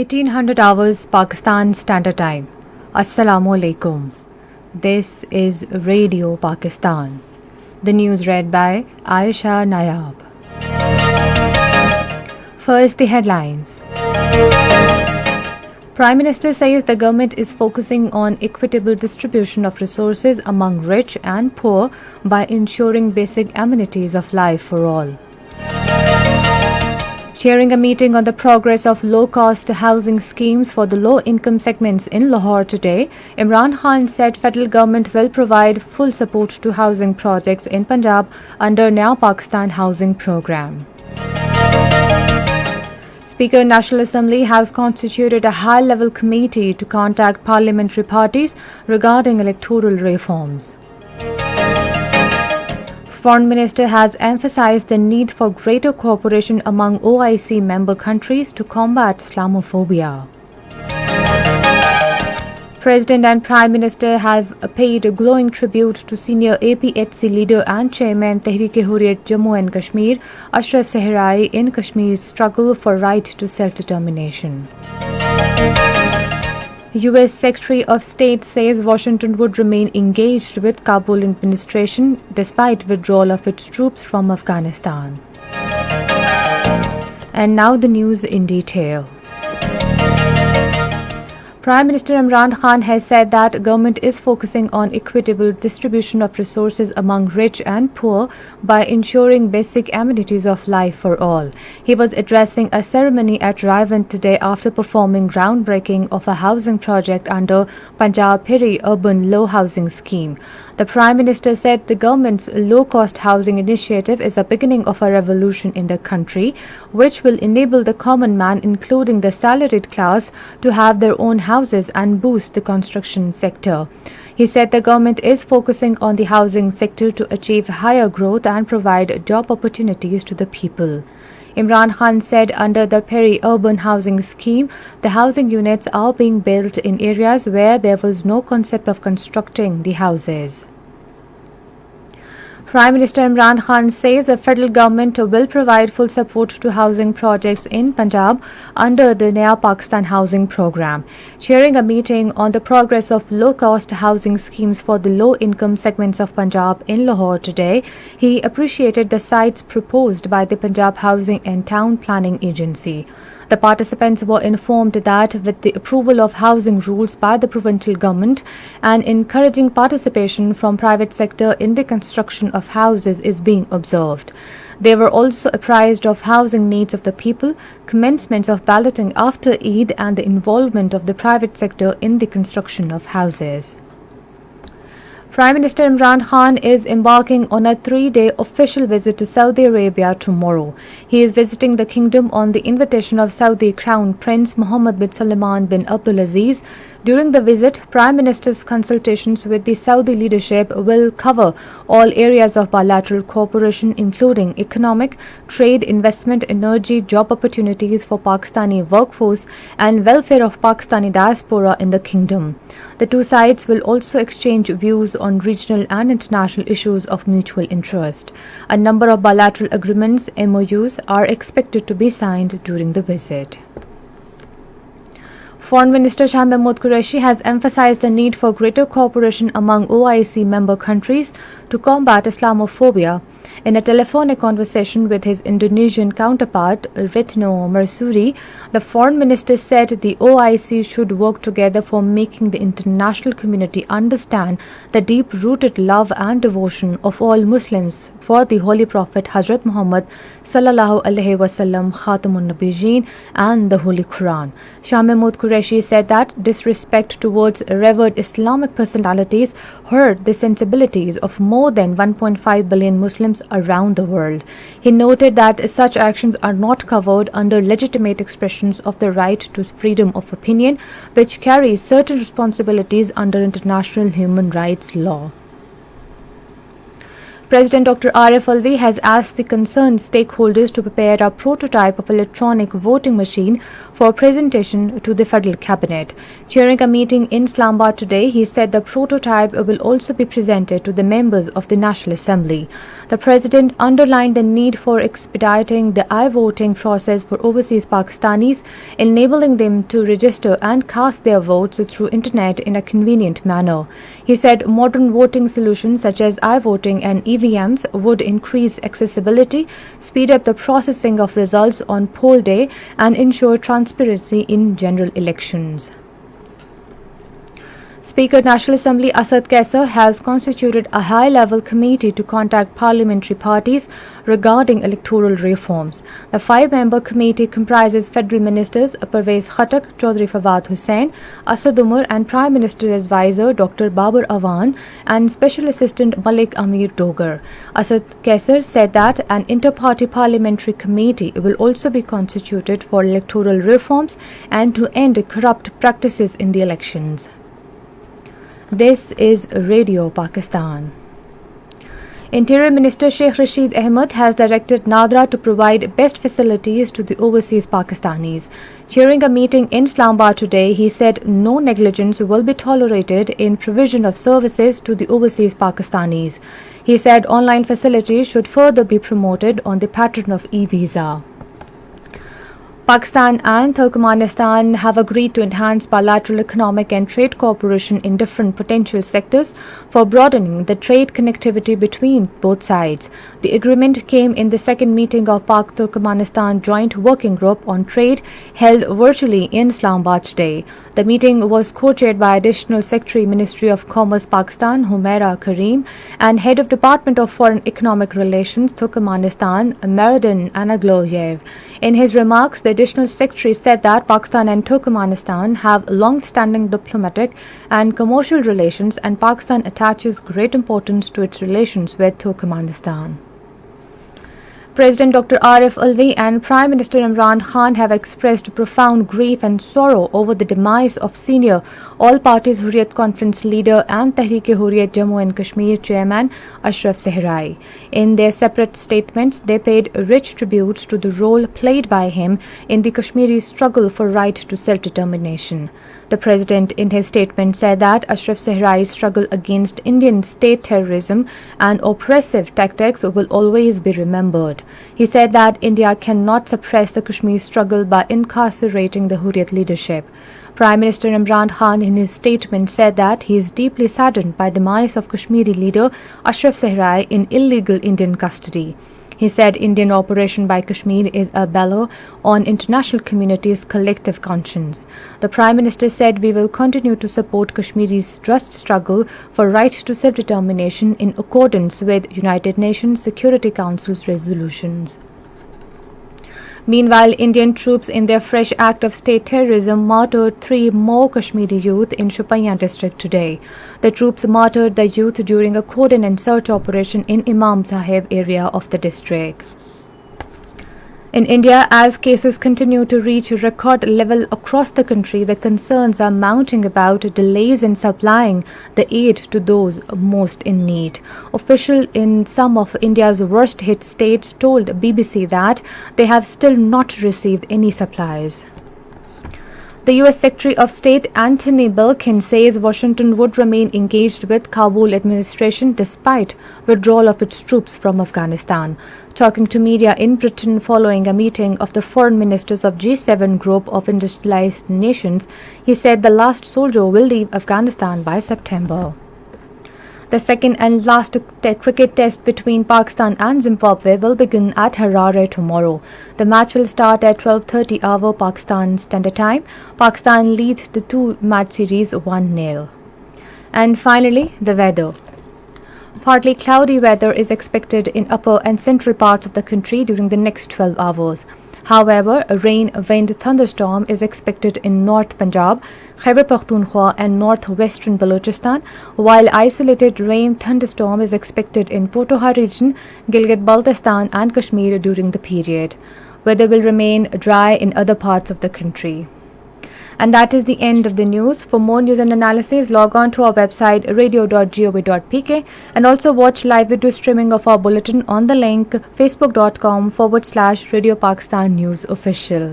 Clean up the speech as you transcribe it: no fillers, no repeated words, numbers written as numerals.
1800 hours Pakistan Standard Time. Assalamu alaikum. This is Radio Pakistan. The news read by Aisha Nayab. First, the headlines. Prime Minister says the government is focusing on equitable distribution of resources among rich and poor by ensuring basic amenities of life for all. Chairing a meeting on the progress of low-cost housing schemes for the low-income segments in Lahore today, Imran Khan said federal government will provide full support to housing projects in Punjab under Naya Pakistan housing program. Speaker National Assembly has constituted a high-level committee to contact parliamentary parties regarding electoral reforms. Foreign Minister has emphasized the need for greater cooperation among OIC member countries to combat Islamophobia. President and Prime Minister have paid a glowing tribute to senior APHC leader and chairman Tehreek-e-Hurriyat Jammu and Kashmir, Ashraf Sehrai, in Kashmir's struggle for right to self-determination. U.S. Secretary of State says Washington would remain engaged with Kabul administration despite withdrawal of its troops from Afghanistan. And now the news in detail. Prime Minister Imran Khan has said that government is focusing on equitable distribution of resources among rich and poor by ensuring basic amenities of life for all. He was addressing a ceremony at Raivan today after performing groundbreaking of a housing project under Punjab Peri-Urban Low Housing Scheme. The Prime Minister said the government's low-cost housing initiative is a beginning of a revolution in the country, which will enable the common man, including the salaried class, to have their own houses and boost the construction sector. He said the government is focusing on the housing sector to achieve higher growth and provide job opportunities to the people. Imran Khan said under the Peri-Urban Housing Scheme, the housing units are being built in areas where there was no concept of constructing the houses. Prime Minister Imran Khan says the federal government will provide full support to housing projects in Punjab under the Naya Pakistan housing program. Chairing a meeting on the progress of low-cost housing schemes for the low-income segments of Punjab in Lahore today, he appreciated the sites proposed by the Punjab Housing and Town Planning Agency. The participants were informed that with the approval of housing rules by the provincial government and encouraging participation from private sector in the construction of houses is being observed. They were also apprised of housing needs of the people, commencements of balloting after Eid and the involvement of the private sector in the construction of houses. Prime Minister Imran Khan is embarking on a 3-day official visit to Saudi Arabia tomorrow. He is visiting the kingdom on the invitation of Saudi Crown Prince Mohammed bin Salman bin Abdulaziz. During the visit, Prime Minister's consultations with the Saudi leadership will cover all areas of bilateral cooperation, including economic, trade, investment, energy, job opportunities for Pakistani workforce, and welfare of Pakistani diaspora in the kingdom. The two sides will also exchange views on regional and international issues of mutual interest. A number of bilateral agreements, MOUs, are expected to be signed during the visit. Foreign Minister Shah Mahmood Qureshi has emphasized the need for greater cooperation among OIC member countries to combat Islamophobia. In a telephonic conversation with his Indonesian counterpart, Retno Marsudi, the Foreign Minister said the OIC should work together for making the international community understand the deep-rooted love and devotion of all Muslims for the Holy Prophet Hazrat Muhammad Sallallahu Alaihi Wasallam, Khatamun Nabiyyin, and the Holy Quran. Shah Mahmood Qureshi said that disrespect towards revered Islamic personalities hurt the sensibilities of more than 1.5 billion Muslims around the world. He noted that such actions are not covered under legitimate expressions of the right to freedom of opinion, which carries certain responsibilities under international human rights law. President Dr. Arif Alvi has asked the concerned stakeholders to prepare a prototype of electronic voting machine for presentation to the Federal Cabinet. During a meeting in Islamabad today, he said the prototype will also be presented to the members of the National Assembly. The President underlined the need for expediting the i-voting process for overseas Pakistanis, enabling them to register and cast their votes through internet in a convenient manner. He said modern voting solutions such as i-voting and EVMs would increase accessibility, speed up the processing of results on poll day, and ensure transparency in general elections. Speaker National Assembly Asad Kaisar has constituted a high-level committee to contact parliamentary parties regarding electoral reforms. The five-member committee comprises federal ministers Pervez Khattak, Chaudhry Fawad Hussain, Asad Umar and Prime Minister's advisor Dr. Babar Awan and Special Assistant Malik Amir Dogar. Asad Kaisar said that an inter-party parliamentary committee will also be constituted for electoral reforms and to end corrupt practices in the elections. This is Radio Pakistan. Interior Minister Sheikh Rashid Ahmed has directed Nadra to provide best facilities to the overseas Pakistanis. During a meeting in Islamabad today, he said no negligence will be tolerated in provision of services to the overseas Pakistanis. He said online facilities should further be promoted on the pattern of e-visa. Pakistan and Turkmenistan have agreed to enhance bilateral economic and trade cooperation in different potential sectors for broadening the trade connectivity between both sides. The agreement came in the second meeting of Pak-Turkmenistan Joint Working Group on Trade held virtually in Islamabad today. The meeting was co-chaired by Additional Secretary Ministry of Commerce Pakistan Humaira Kareem and Head of Department of Foreign Economic Relations Turkmenistan Meridin Anagloyev. In his remarks, the Additional Secretary said that Pakistan and Turkmenistan have long-standing diplomatic and commercial relations and Pakistan attaches great importance to its relations with Turkmenistan. President Dr. Arif Alvi and Prime Minister Imran Khan have expressed profound grief and sorrow over the demise of senior All Parties Hurriyat Conference leader and Tehreek-e-Hurriyat Jammu and Kashmir chairman Ashraf Sehrai. In their separate statements, they paid rich tributes to the role played by him in the Kashmiri struggle for right to self-determination. The President in his statement said that Ashraf Sehrai's struggle against Indian state terrorism and oppressive tactics will always be remembered. He said that India cannot suppress the Kashmir struggle by incarcerating the Hurriyat leadership. Prime Minister Imran Khan in his statement said that he is deeply saddened by the demise of Kashmiri leader Ashraf Sehrai in illegal Indian custody. He said Indian operation by Kashmir is a bellow on international community's collective conscience. The Prime Minister said we will continue to support Kashmiri's just struggle for right to self-determination in accordance with United Nations Security Council's resolutions. Meanwhile, Indian troops in their fresh act of state terrorism martyred 3 more Kashmiri youth in Shopian district today. The troops martyred the youth during a cordon and search operation in Imam Sahib area of the district. In India, as cases continue to reach record level across the country, the concerns are mounting about delays in supplying the aid to those most in need. Officials in some of India's worst hit states told BBC that they have still not received any supplies. The U.S. Secretary of State Antony Blinken says Washington would remain engaged with Kabul administration despite withdrawal of its troops from Afghanistan. Talking to media in Britain following a meeting of the foreign ministers of G7 group of industrialized nations, he said the last soldier will leave Afghanistan by September. The second and last cricket test between Pakistan and Zimbabwe will begin at Harare tomorrow. The match will start at 12:30 hour Pakistan Standard Time. Pakistan lead the 2-match series 1-0. And finally, the weather. Partly cloudy weather is expected in upper and central parts of the country during the next 12 hours. However, a rain, wind, thunderstorm is expected in North Punjab, Khyber Pakhtunkhwa and northwestern Balochistan, while isolated rain thunderstorm is expected in Potohar region, Gilgit-Baltistan and Kashmir during the period. Weather will remain dry in other parts of the country. And that is the end of the news. For more news and analysis, log on to our website radio.gov.pk and also watch live video streaming of our bulletin on the link facebook.com/Radio Pakistan News Official.